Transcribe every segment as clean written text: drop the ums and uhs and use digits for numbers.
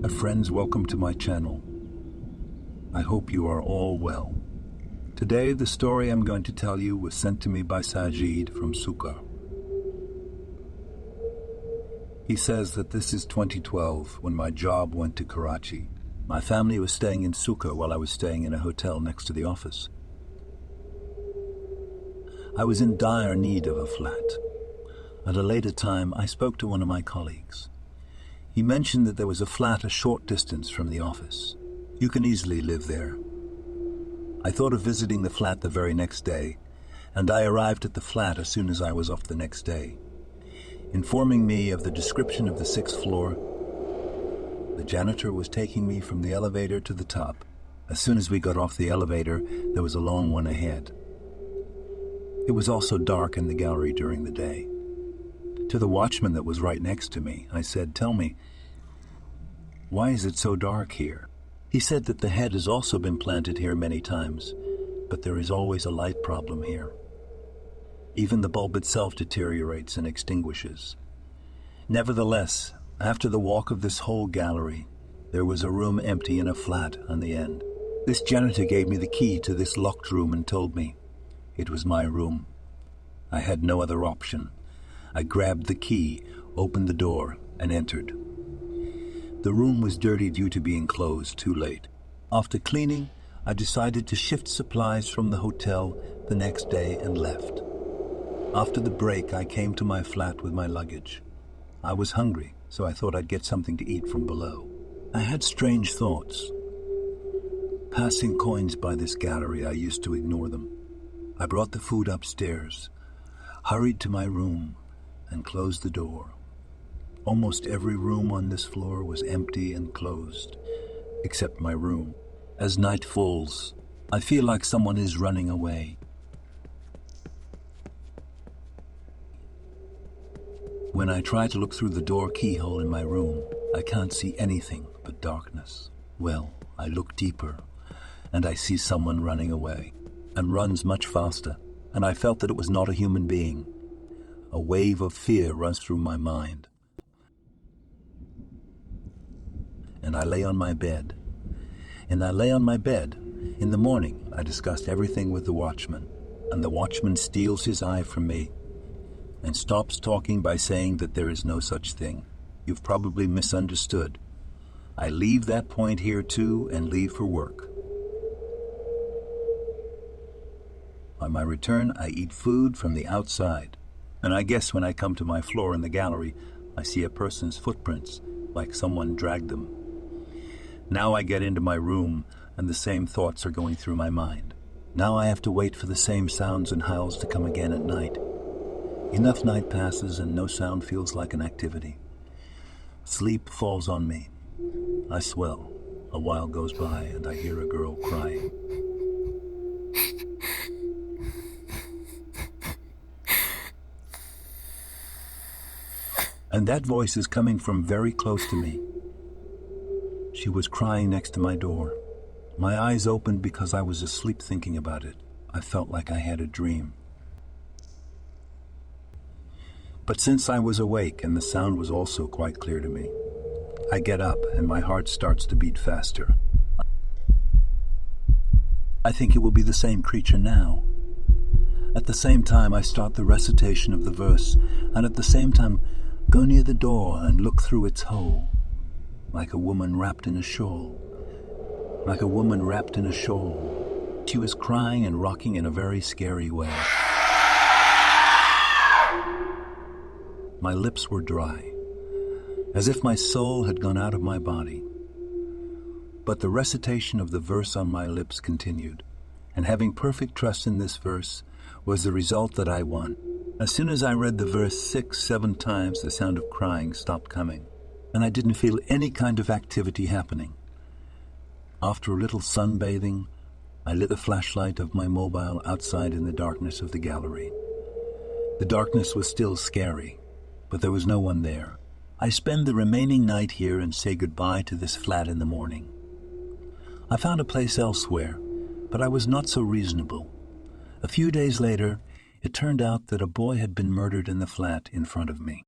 Friends, welcome to my channel. I hope you are all well. Today, the story I'm going to tell you was sent to me by Sajid from Sukkar. He says that this is 2012 when my job went to Karachi. My family was staying in Sukkar while I was staying in a hotel next to the office. I was in dire need of a flat. At a later time, I spoke to one of my colleagues. He mentioned that there was a flat a short distance from the office. You can easily live there. I thought of visiting the flat the very next day, and I arrived at the flat as soon as I was off the next day. Informing me of the description of the 6th floor, the janitor was taking me from the elevator to the top. As soon as we got off the elevator, there was a long one ahead. It was also dark in the gallery during the day. To the watchman that was right next to me, I said, "Tell me, why is it so dark here?" He said that the head has also been planted here many times, but there is always a light problem here. Even the bulb itself deteriorates and extinguishes. Nevertheless, after the walk of this whole gallery, there was a room empty and a flat on the end. This janitor gave me the key to this locked room and told me it was my room. I had no other option. I grabbed the key, opened the door, and entered. The room was dirty due to being closed too late. After cleaning, I decided to shift supplies from the hotel the next day and left. After the break, I came to my flat with my luggage. I was hungry, so I thought I'd get something to eat from below. I had strange thoughts. Passing coins by this gallery, I used to ignore them. I brought the food upstairs, hurried to my room, and closed the door. Almost every room on this floor was empty and closed, except my room. As night falls, I feel like someone is running away. When I try to look through the door keyhole in my room, I can't see anything but darkness. Well, I look deeper, and I see someone running away, and runs much faster, and I felt that it was not a human being. A wave of fear runs through my mind. And I lay on my bed. In the morning, I discussed everything with the watchman, and the watchman steals his eye from me and stops talking by saying that there is no such thing. You've probably misunderstood. I leave that point here too and leave for work. On my return, I eat food from the outside. And I guess when I come to my floor in the gallery, I see a person's footprints, like someone dragged them. Now I get into my room, and the same thoughts are going through my mind. Now I have to wait for the same sounds and howls to come again at night. Enough night passes, and no sound feels like an activity. Sleep falls on me. I swell. A while goes by, and I hear a girl crying. And that voice is coming from very close to me. She was crying next to my door. My eyes opened because I was asleep thinking about it. I felt like I had a dream. But since I was awake and the sound was also quite clear to me, I get up and my heart starts to beat faster. I think it will be the same creature now. At the same time, I start the recitation of the verse, and at the same time, go near the door and look through its hole, like a woman wrapped in a shawl. Like a woman wrapped in a shawl. She was crying and rocking in a very scary way. My lips were dry, as if my soul had gone out of my body. But the recitation of the verse on my lips continued, and having perfect trust in this verse was the result that I won. As soon as I read the verse 6, 7 times, the sound of crying stopped coming, and I didn't feel any kind of activity happening. After a little sunbathing, I lit the flashlight of my mobile outside in the darkness of the gallery. The darkness was still scary, but there was no one there. I spend the remaining night here and say goodbye to this flat in the morning. I found a place elsewhere, but I was not so reasonable. A few days later, it turned out that a boy had been murdered in the flat in front of me.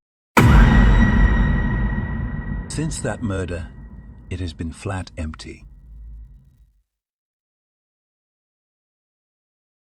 Since that murder, It has been flat empty.